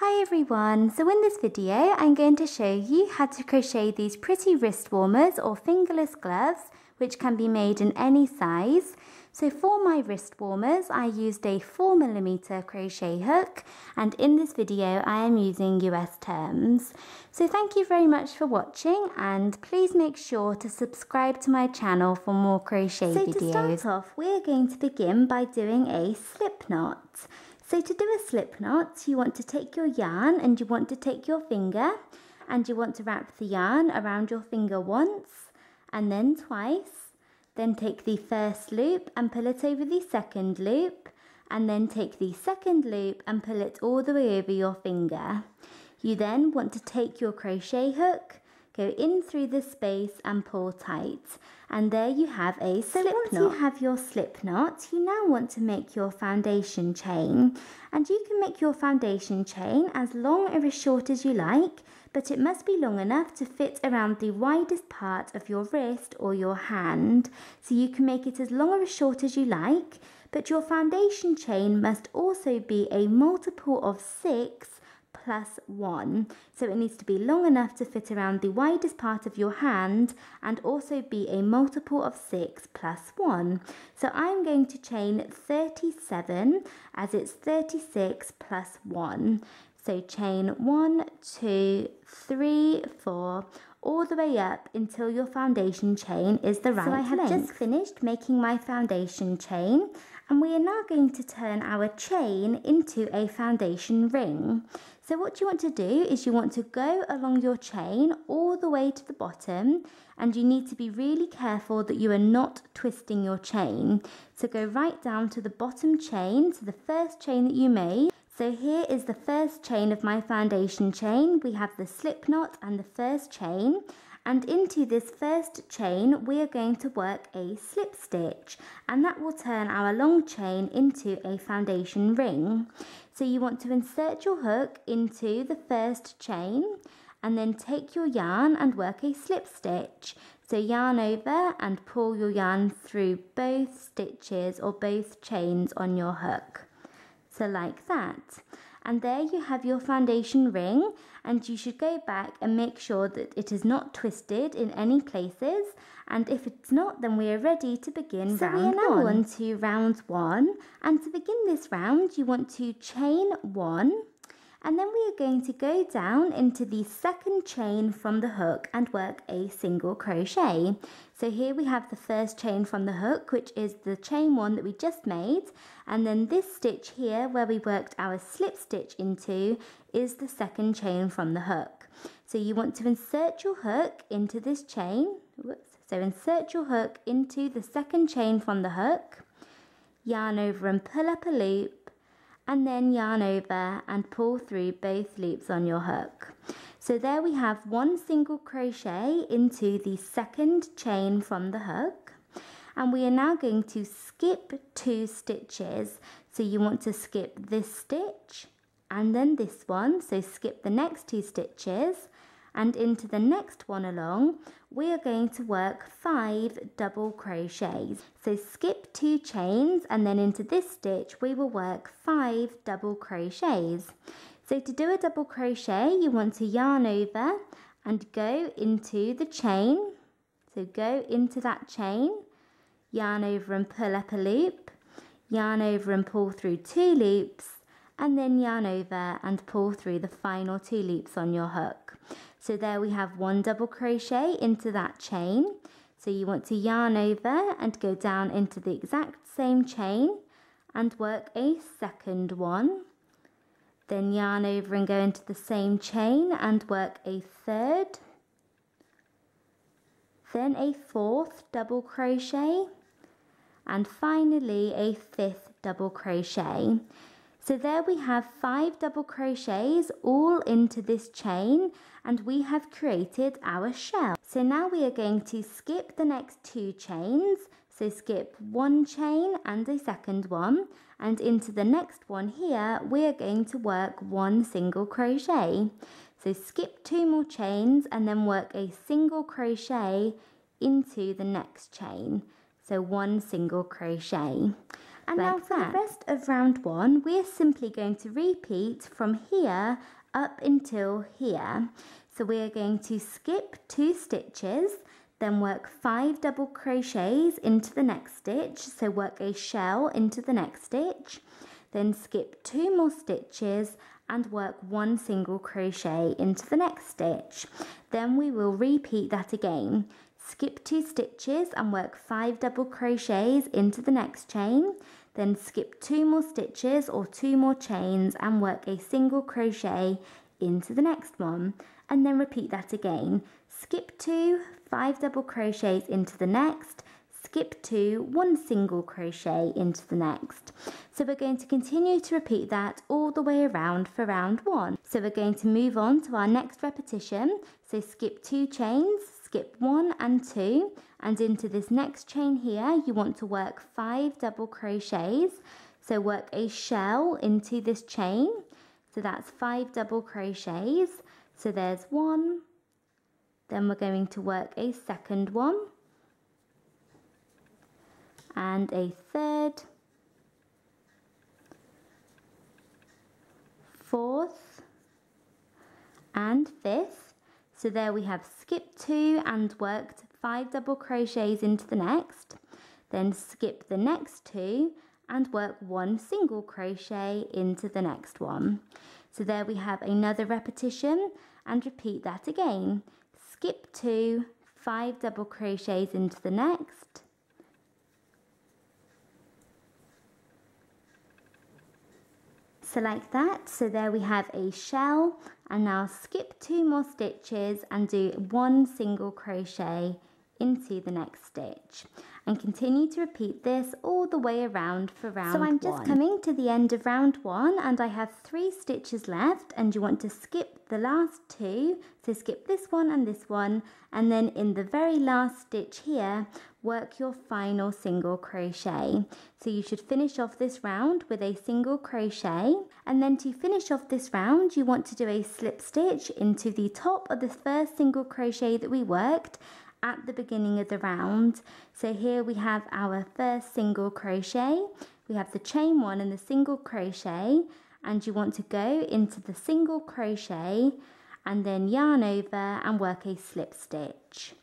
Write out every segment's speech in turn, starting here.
Hi everyone, so in this video I'm going to show you how to crochet these pretty wrist warmers or fingerless gloves which can be made in any size. So for my wrist warmers I used a 4mm crochet hook, and in this video I am using US terms. So thank you very much for watching, and please make sure to subscribe to my channel for more crochet videos. So to start off, we are going to begin by doing a slip knot. So to do a slip knot, you want to take your yarn and you want to take your finger and you want to wrap the yarn around your finger once and then twice. Then take the first loop and pull it over the second loop, and then take the second loop and pull it all the way over your finger. You then want to take your crochet hook, go in through the space and pull tight, and there you have a slip knot. So once you have your slip knot, you now want to make your foundation chain, and you can make your foundation chain as long or as short as you like, but it must be long enough to fit around the widest part of your wrist or your hand. So you can make it as long or as short as you like, but your foundation chain must also be a multiple of 6 plus 1. So it needs to be long enough to fit around the widest part of your hand and also be a multiple of 6 plus 1. So I'm going to chain 37 as it's 36 plus 1. So chain 1, 2, 3, 4, all the way up until your foundation chain is the right length. So I have just finished making my foundation chain, and we are now going to turn our chain into a foundation ring. So what you want to do is you want to go along your chain all the way to the bottom, and you need to be really careful that you are not twisting your chain. So go right down to the bottom chain, to the first chain that you made. So here is the first chain of my foundation chain. We have the slip knot and the first chain, and into this first chain we are going to work a slip stitch, and that will turn our long chain into a foundation ring. So you want to insert your hook into the first chain and then take your yarn and work a slip stitch. So yarn over and pull your yarn through both stitches or both chains on your hook. So like that. And there you have your foundation ring, and you should go back and make sure that it is not twisted in any places, and if it's not, then we are ready to begin round 1. So we are now on to round 1, and to begin this round you want to chain 1, and then we are going to go down into the second chain from the hook and work a single crochet. So here we have the first chain from the hook, which is the chain 1 that we just made, and then this stitch here where we worked our slip stitch into is the second chain from the hook. So you want to insert your hook into this chain. So insert your hook into the second chain from the hook, yarn over and pull up a loop, and then yarn over and pull through both loops on your hook. So there we have one single crochet into the second chain from the hook, and we are now going to skip 2 stitches. So you want to skip this stitch and then this one, so skip the next 2 stitches, and into the next one along we are going to work 5 double crochets. So skip 2 chains, and then into this stitch we will work 5 double crochets. So to do a double crochet you want to yarn over and go into the chain. So go into that chain, yarn over and pull up a loop, yarn over and pull through 2 loops, and then yarn over and pull through the final 2 loops on your hook. So there we have 1 double crochet into that chain. So you want to yarn over and go down into the exact same chain and work a second one. Then yarn over and go into the same chain and work a third. Then a 4th double crochet, and finally a 5th double crochet. So there we have 5 double crochets all into this chain, and we have created our shell. So now we are going to skip the next 2 chains. So skip 1 chain and a second one, and into the next one here we are going to work 1 single crochet. So skip 2 more chains and then work a single crochet into the next chain. So 1 single crochet. And now for the rest of round 1, we're simply going to repeat from here up until here. So we're going to skip 2 stitches, then work 5 double crochets into the next stitch, so work a shell into the next stitch, then skip 2 more stitches and work 1 single crochet into the next stitch. Then we will repeat that again. Skip 2 stitches and work 5 double crochets into the next chain, then skip 2 more stitches or 2 more chains and work a single crochet into the next one, and then repeat that again. Skip 2, 5 double crochets into the next, skip 2, 1 single crochet into the next. So we're going to continue to repeat that all the way around for round 1. So we're going to move on to our next repetition. So skip 2 chains, skip 1 and 2, and into this next chain here you want to work 5 double crochets. So work a shell into this chain, so that's 5 double crochets. So there's 1, then we're going to work a second one, and a third, fourth and fifth. So there we have skipped 2 and worked 5 double crochets into the next, then skip the next 2 and work 1 single crochet into the next one. So there we have another repetition, and repeat that again. Skip 2, 5 double crochets into the next, so like that. So there we have a shell, and now skip 2 more stitches and do 1 single crochet into the next stitch, and continue to repeat this all the way around for round 1. So I'm just coming to the end of round 1 and I have 3 stitches left, and you want to skip the last 2, so skip this one, and then in the very last stitch here work your final single crochet. So you should finish off this round with a single crochet, and then to finish off this round you want to do a slip stitch into the top of the first single crochet that we worked at the beginning of the round. So here we have our first single crochet, we have the chain 1 and the single crochet, and you want to go into the single crochet and then yarn over and work a slip stitch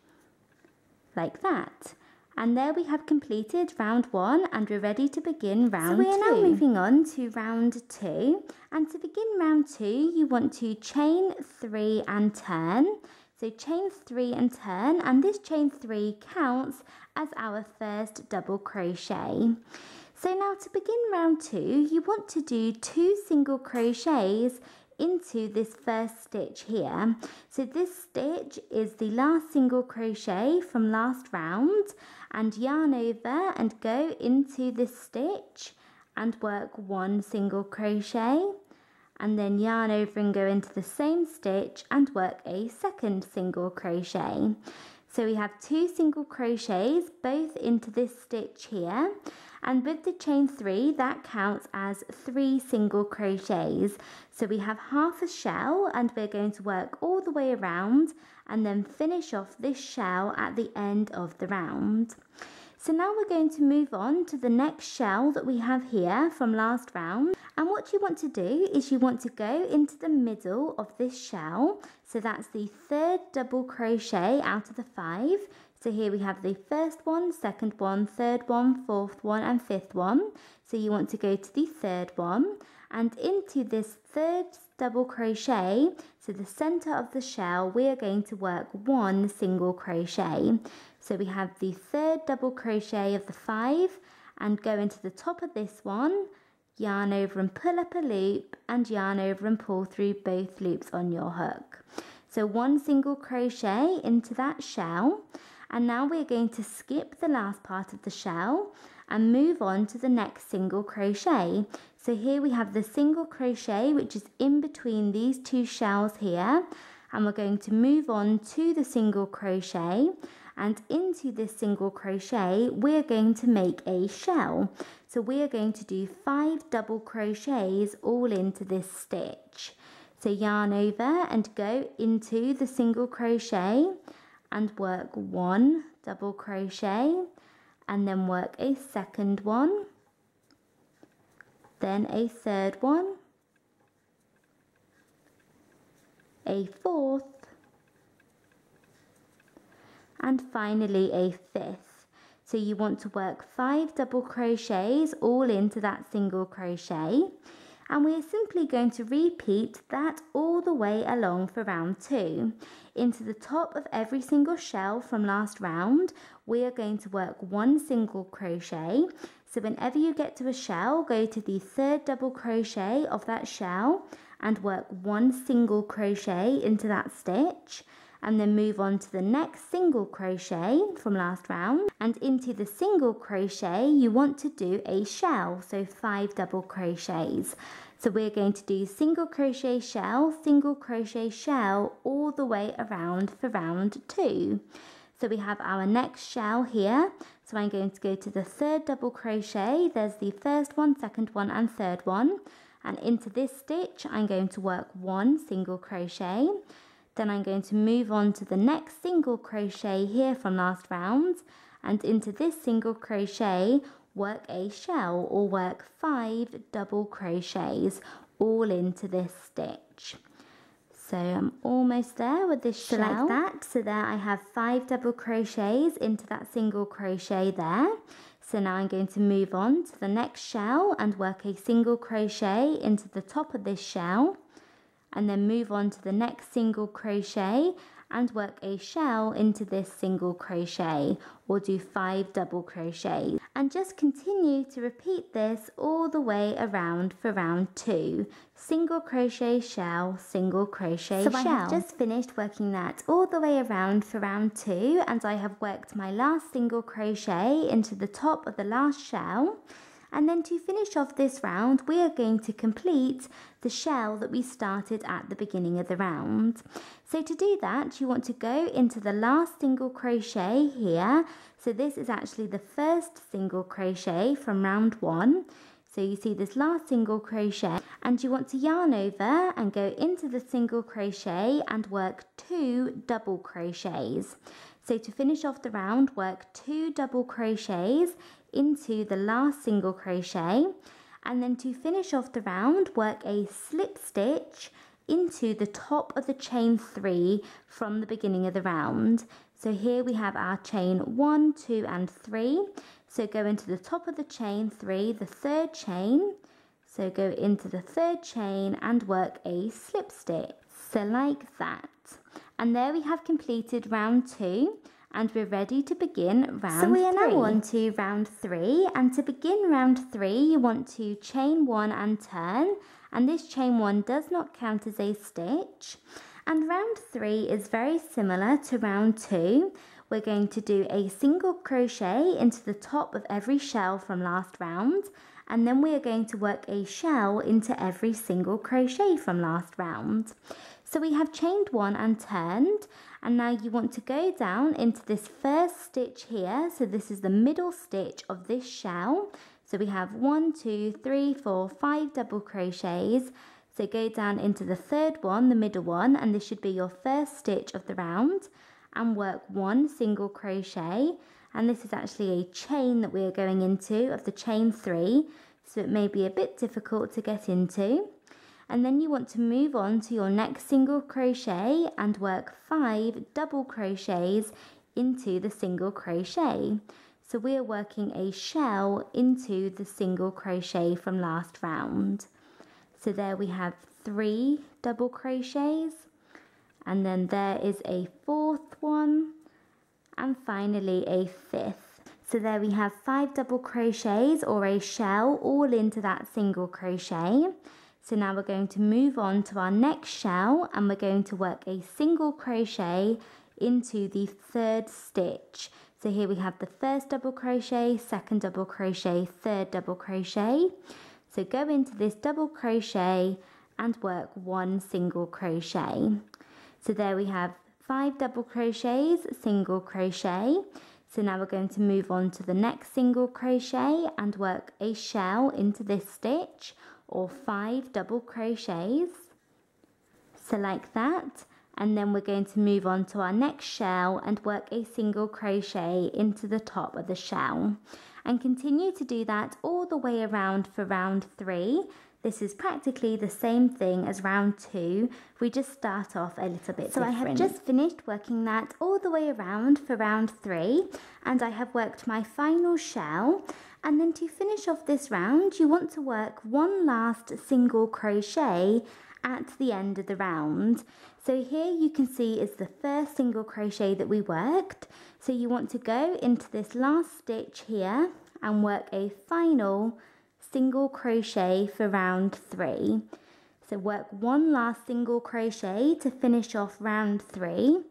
like that. And there we have completed round 1, and we're ready to begin round 2. So we are now moving on to round 2, and to begin round 2 you want to chain 3 and turn. So chain 3 and turn, and this chain 3 counts as our first double crochet. So now to begin round 2 you want to do 2 single crochets into this first stitch here. So this stitch is the last single crochet from last round, and yarn over and go into this stitch and work 1 single crochet, and then yarn over and go into the same stitch and work a second single crochet. So we have 2 single crochets both into this stitch here, and with the chain 3 that counts as 3 single crochets. So we have half a shell, and we're going to work all the way around and then finish off this shell at the end of the round. So now we're going to move on to the next shell that we have here from last round, and what you want to do is you want to go into the middle of this shell. So that's the 3rd double crochet out of the 5. So here we have the first one, second one, third one, fourth one and fifth one. So you want to go to the 3rd one and into this 3rd double crochet, so the center of the shell, we are going to work 1 single crochet. So we have the 3rd double crochet of the 5 and go into the top of this one, yarn over and pull up a loop, and yarn over and pull through both loops on your hook. So 1 single crochet into that shell, and now we're going to skip the last part of the shell and move on to the next single crochet. So here we have the single crochet which is in between these 2 shells here, and we're going to move on to the single crochet, and into this single crochet we're going to make a shell. So we are going to do 5 double crochets all into this stitch. So yarn over and go into the single crochet and work 1 double crochet, and then work a second one, then a third one, a fourth, and finally a fifth. So you want to work 5 double crochets all into that single crochet, and we're simply going to repeat that all the way along for round 2. Into the top of every single shell from last round, we are going to work 1 single crochet. So whenever you get to a shell, go to the 3rd double crochet of that shell and work 1 single crochet into that stitch, and then move on to the next single crochet from last round, and into the single crochet you want to do a shell, so 5 double crochets. So we're going to do single crochet shell all the way around for round 2. So we have our next shell here, so I'm going to go to the 3rd double crochet. There's the first one, second one and third one, and into this stitch I'm going to work 1 single crochet. Then I'm going to move on to the next single crochet here from last round, and into this single crochet work a shell, or work 5 double crochets all into this stitch. So I'm almost there with this shell. So like that. So there I have 5 double crochets into that single crochet there. So now I'm going to move on to the next shell and work a single crochet into the top of this shell, and then move on to the next single crochet and work a shell into this single crochet, or do 5 double crochets, and just continue to repeat this all the way around for round 2. Single crochet shell, single crochet shell. So I have just finished working that all the way around for round 2, and I have worked my last single crochet into the top of the last shell. And then to finish off this round, we are going to complete the shell that we started at the beginning of the round. So to do that, you want to go into the last single crochet here. So this is actually the first single crochet from round 1. So you see this last single crochet, and you want to yarn over and go into the single crochet and work 2 double crochets. So to finish off the round, work 2 double crochets into the last single crochet, and then to finish off the round, work a slip stitch into the top of the chain 3 from the beginning of the round. So here we have our chain 1, 2 and 3. So go into the top of the chain 3, the 3rd chain. So go into the 3rd chain and work a slip stitch. So like that. And there we have completed round 2. And we're ready to begin round 3. So we are now on to round 3, and to begin round 3 you want to chain 1 and turn, and this chain 1 does not count as a stitch. And round 3 is very similar to round 2. We're going to do a single crochet into the top of every shell from last round, and then we are going to work a shell into every single crochet from last round. So we have chained 1 and turned, and now you want to go down into this first stitch here. So this is the middle stitch of this shell. So we have 1, 2, 3, 4, 5 double crochets. So go down into the 3rd one, the middle one, and this should be your first stitch of the round, and work 1 single crochet. And this is actually a chain that we are going into of the chain 3, so it may be a bit difficult to get into. And then you want to move on to your next single crochet and work 5 double crochets into the single crochet. So we are working a shell into the single crochet from last round. So there we have 3 double crochets, and then there is a 4th one, and finally a 5th. So there we have 5 double crochets, or a shell, all into that single crochet. So now we're going to move on to our next shell, and we're going to work a single crochet into the 3rd stitch. So here we have the first double crochet, second double crochet, 3rd double crochet. So go into this double crochet and work 1 single crochet. So there we have 5 double crochets, single crochet. So now we're going to move on to the next single crochet and work a shell into this stitch, or 5 double crochets, so like that. And then we're going to move on to our next shell and work a single crochet into the top of the shell. and continue to do that all the way around for round 3. This is practically the same thing as round 2. We just start off a little bit different. So I have just finished working that all the way around for round 3, and I have worked my final shell. And then to finish off this round, you want to work one last single crochet at the end of the round. So here you can see is the first single crochet that we worked. So you want to go into this last stitch here and work a final single crochet for round 3. So work one last single crochet to finish off round 3,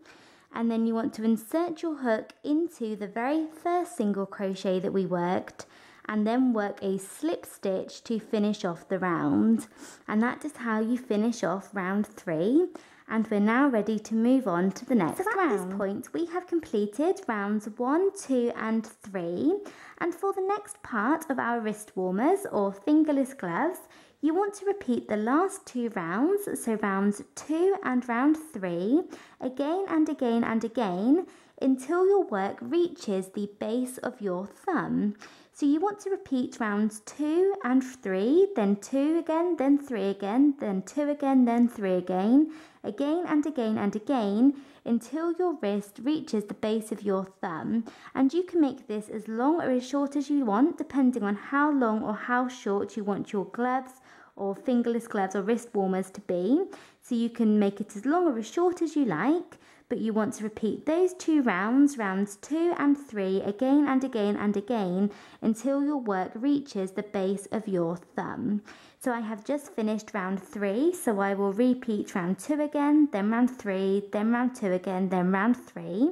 and then you want to insert your hook into the very first single crochet that we worked, and then work a slip stitch to finish off the round. And that is how you finish off round 3. And we're now ready to move on to the next round. So at this point, we have completed rounds 1, 2, and 3. And for the next part of our wrist warmers or fingerless gloves, you want to repeat the last 2 rounds, so rounds 2 and round 3, again and again and again, until your work reaches the base of your thumb. So you want to repeat rounds 2 and 3, then 2 again, then 3 again, then 2 again, then 3 again, again and again and again, until your wrist reaches the base of your thumb. And you can make this as long or as short as you want, depending on how long or how short you want your gloves or fingerless gloves or wrist warmers to be. So you can make it as long or as short as you like, but you want to repeat those 2 rounds, rounds 2 and 3, again and again and again, until your work reaches the base of your thumb. So I have just finished round 3, so I will repeat round 2 again, then round 3, then round 2 again, then round 3.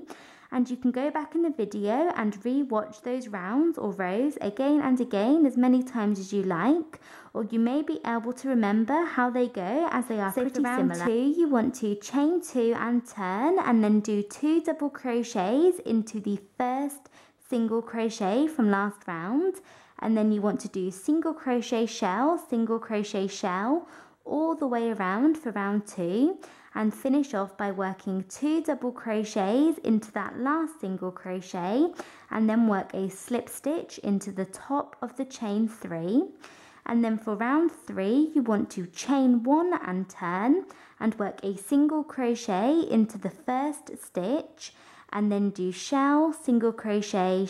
And you can go back in the video and re-watch those rounds or rows again and again as many times as you like, or you may be able to remember how they go as they are pretty similar. So for round 2, you want to chain 2 and turn, and then do 2 double crochets into the first single crochet from last round, and then you want to do single crochet shell, all the way around for round 2, and finish off by working 2 double crochets into that last single crochet, and then work a slip stitch into the top of the chain 3. And then for round 3, you want to chain 1 and turn, and work a single crochet into the first stitch, and then do shell, single crochet,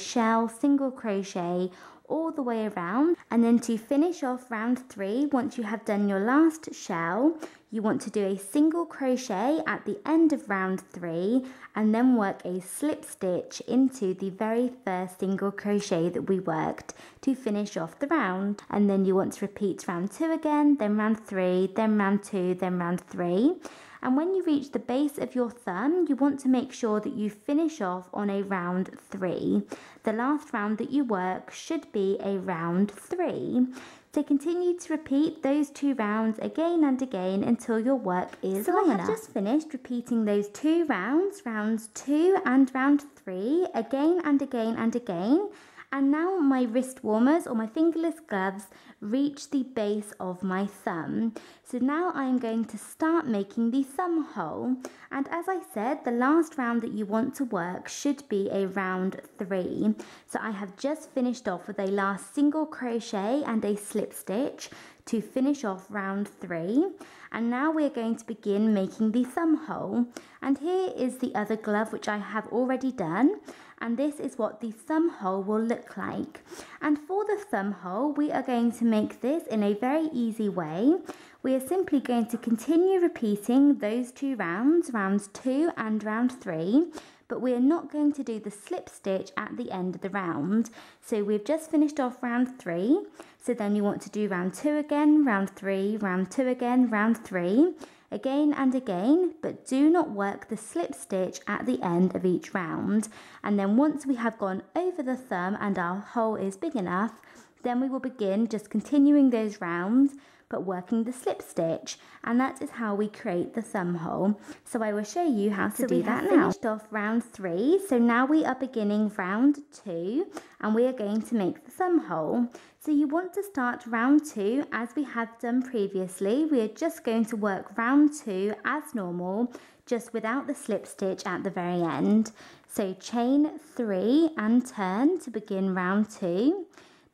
all the way around. And then to finish off round 3, once you have done your last shell, you want to do a single crochet at the end of round 3, and then work a slip stitch into the very first single crochet that we worked to finish off the round. And then you want to repeat round 2 again, then round 3, then round 2, then round 3. And when you reach the base of your thumb, you want to make sure that you finish off on a round 3. The last round that you work should be a round 3. So continue to repeat those 2 rounds again and again until your work is long enough. So I have just finished repeating those 2 rounds, rounds 2 and round 3, again and again and again. And now my wrist warmers or my fingerless gloves reach the base of my thumb. So now I'm going to start making the thumb hole. And as I said, the last round that you want to work should be a round 3. So I have just finished off with a last single crochet and a slip stitch to finish off round 3. And now we're going to begin making the thumb hole. And here is the other glove which I have already done. And this is what the thumb hole will look like. And for the thumb hole, we are going to make this in a very easy way. We are simply going to continue repeating those 2 rounds, rounds 2 and round 3, but we are not going to do the slip stitch at the end of the round. So we've just finished off round 3, so then you want to do round 2 again, round 3, round 2 again, round 3, again and again, but do not work the slip stitch at the end of each round. And then once we have gone over the thumb and our hole is big enough, then we will begin just continuing those rounds, but working the slip stitch, and that is how we create the thumb hole. So I will show you how to do that now. We have finished off round 3, so now we are beginning round 2, and we are going to make the thumb hole. So you want to start round 2 as we have done previously. We are just going to work round 2 as normal, just without the slip stitch at the very end. So chain 3 and turn to begin round 2.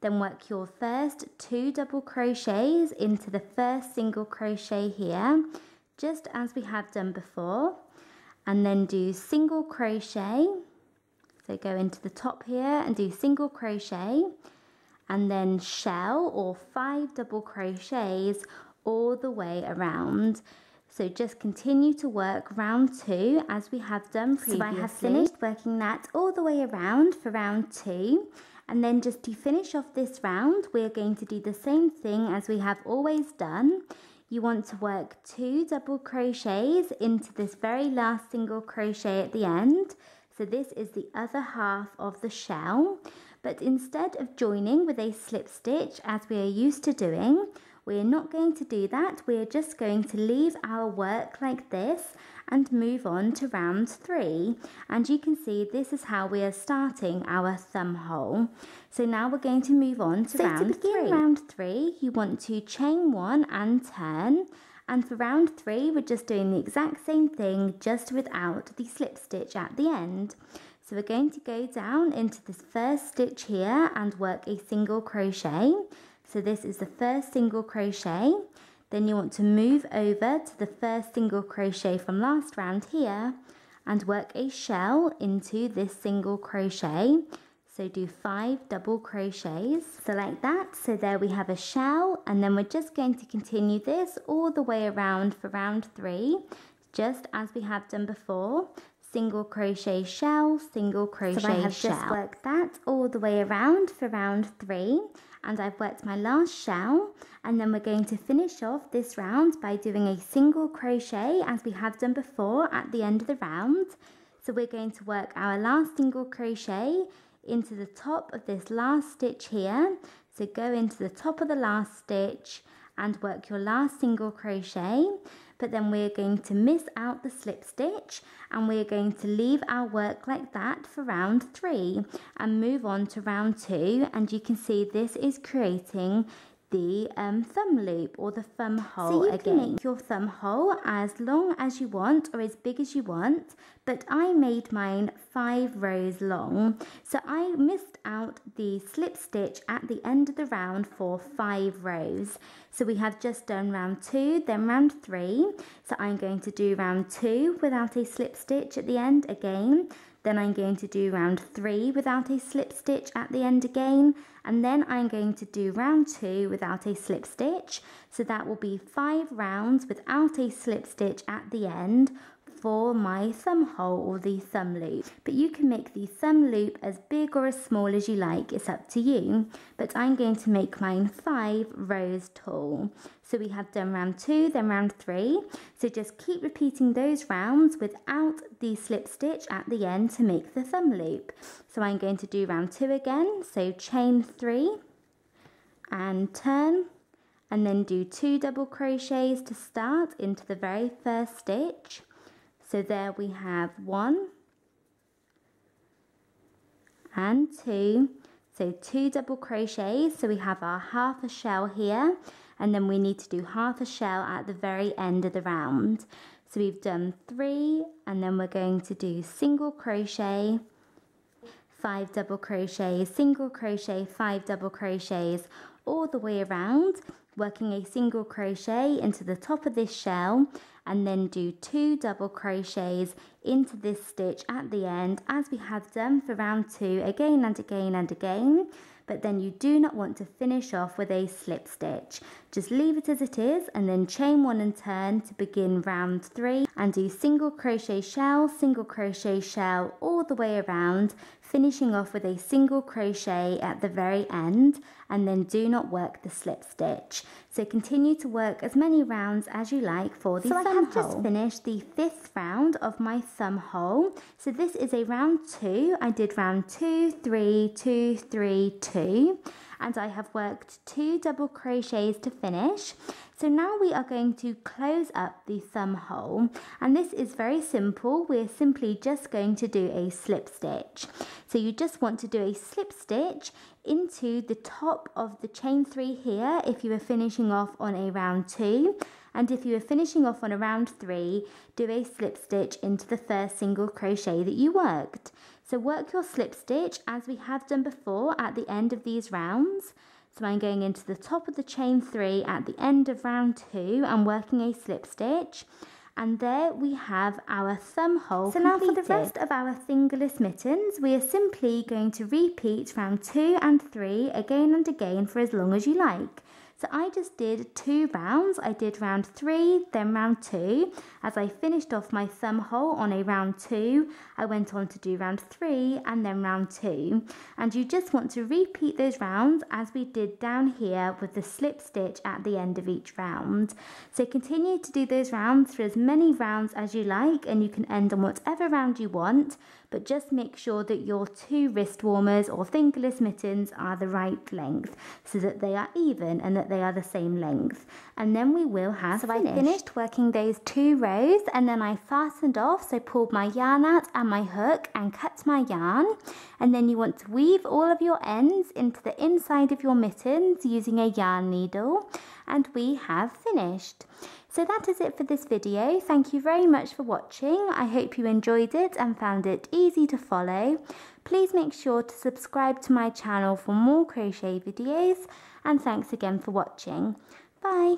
Then work your first 2 double crochets into the first single crochet here, just as we have done before, and then do single crochet. So go into the top here and do single crochet, and then shell or 5 double crochets all the way around. So just continue to work round 2 as we have done previously. So I have finished working that all the way around for round 2. And then just to finish off this round, we're going to do the same thing as we have always done. You want to work 2 double crochets into this very last single crochet at the end. So this is the other half of the shell. But instead of joining with a slip stitch as we are used to doing, we are not going to do that. We are just going to leave our work like this and move on to round 3. And you can see this is how we are starting our thumb hole. So now we're going to move on to round 3. So to begin round 3, you want to chain 1 and turn. And for round 3, we're just doing the exact same thing, just without the slip stitch at the end. So we're going to go down into this first stitch here and work a single crochet. So this is the first single crochet. Then you want to move over to the first single crochet from last round here and work a shell into this single crochet. So do 5 double crochets, so like that. So there we have a shell, and then we're just going to continue this all the way around for round 3, just as we have done before. Single crochet shell, single crochet shell. So I have just worked that all the way around for round 3, and I've worked my last shell, and then we're going to finish off this round by doing a single crochet as we have done before at the end of the round. So we're going to work our last single crochet into the top of this last stitch here. So go into the top of the last stitch and work your last single crochet, but then we're going to miss out the slip stitch and we're going to leave our work like that for round 3 and move on to round 2. And you can see this is creating the thumb loop or the thumb hole. So you can make your thumb hole as long as you want or as big as you want, but I made mine 5 rows long, so I missed out the slip stitch at the end of the round for 5 rows. So we have just done round 2, then round 3. So I'm going to do round 2 without a slip stitch at the end again. Then I'm going to do round 3 without a slip stitch at the end again, and then I'm going to do round 2 without a slip stitch. So that will be 5 rounds without a slip stitch at the end for my thumb hole or the thumb loop. But you can make the thumb loop as big or as small as you like, it's up to you. But I'm going to make mine 5 rows tall. So we have done round 2, then round 3. So just keep repeating those rounds without the slip stitch at the end to make the thumb loop. So I'm going to do round 2 again. So chain 3 and turn, and then do 2 double crochets to start into the very first stitch. So there we have 1 and 2. So 2 double crochets. So we have our half a shell here, and then we need to do half a shell at the very end of the round. So we've done 3, and then we're going to do single crochet, 5 double crochets, single crochet, 5 double crochets all the way around, working a single crochet into the top of this shell, and then do 2 double crochets into this stitch at the end as we have done for round 2 again and again and again. But then you do not want to finish off with a slip stitch. Just leave it as it is and then chain 1 and turn to begin round 3 and do single crochet shell all the way around, finishing off with a single crochet at the very end, and then do not work the slip stitch. So continue to work as many rounds as you like for the thumb hole. So I have just finished the 5th round of my thumb hole. So this is a round 2. I did round 2, 3, 2, 3, 2. and I have worked 2 double crochets to finish. So now we are going to close up the thumb hole, and this is very simple. We're simply just going to do a slip stitch. So you just want to do a slip stitch into the top of the chain 3 here if you are finishing off on a round 2, and if you are finishing off on a round 3, do a slip stitch into the first single crochet that you worked. So work your slip stitch as we have done before at the end of these rounds. So I'm going into the top of the chain 3 at the end of round 2 and working a slip stitch. And there we have our thumb hole completed. Now for the rest of our fingerless mittens, we are simply going to repeat round 2 and 3 again and again for as long as you like. So I just did 2 rounds. I did round 3, then round 2. As I finished off my thumb hole on a round 2, I went on to do round 3 and then round 2. And you just want to repeat those rounds as we did down here with the slip stitch at the end of each round. So continue to do those rounds for as many rounds as you like, and you can end on whatever round you want, but just make sure that your 2 wrist warmers or fingerless mittens are the right length so that they are even and that they are the same length. And then we will have finished. I finished working those 2 rows and then I fastened off, so pulled my yarn out and my hook and cut my yarn. And then you want to weave all of your ends into the inside of your mittens using a yarn needle, and we have finished. So that is it for this video. Thank you very much for watching. I hope you enjoyed it and found it easy to follow. Please make sure to subscribe to my channel for more crochet videos, and thanks again for watching. Bye!